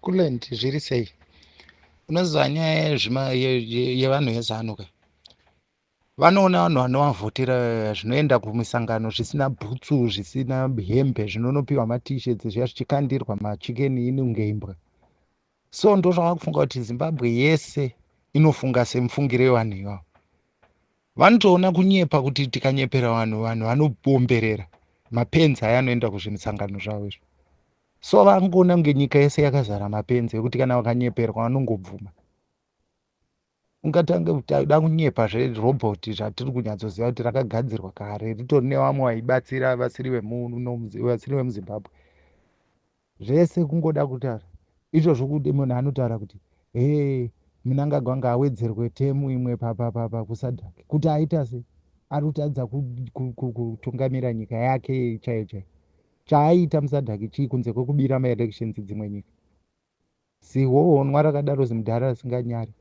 Kulendi zviri sei? Unoziva nyaya yevanhu vezanu ka? Vanoona vanhu vanovavhotera zvinoenda kumisangano zvisina bhutsu, zvisina hembe, zvinonopiwa matisheti zviya zvichikandirwa machikeni ini kunge imbwa. So ndo zvavakufunga kuti Zimbabwe yese inofunga semufungire wevanhu ivavo. Vanotoona kunyepa kuti tikanyepera vanhu vanobomberera mapenzi aya anoenda kuzvimisangano zvavo izvo. So vangoona kunge nyika yese yakazara mapenzi ekuti kana vakanyeperwa vanongobvuma. Ungatanga kuti da kunyepa zverobhoti zvatiri kunyatsoziva kuti rakagadzirwa kare ritori nevamwe vaibatsira vasiri vemuzimbabwe. Zvese kungoda kutaura izvozvo kuti munhu anotaura kuti Mnangagwa ngaawedzerwe temu imwe papa kusadhaki kuti aita sei ari kutadza kutungamira nyika yake chaiyo chaiyo. Chaaita musadhaki chii kunze kwekubira maelections dzimwe nyika. Zihonwa rakadaro zimudhara risinganyari.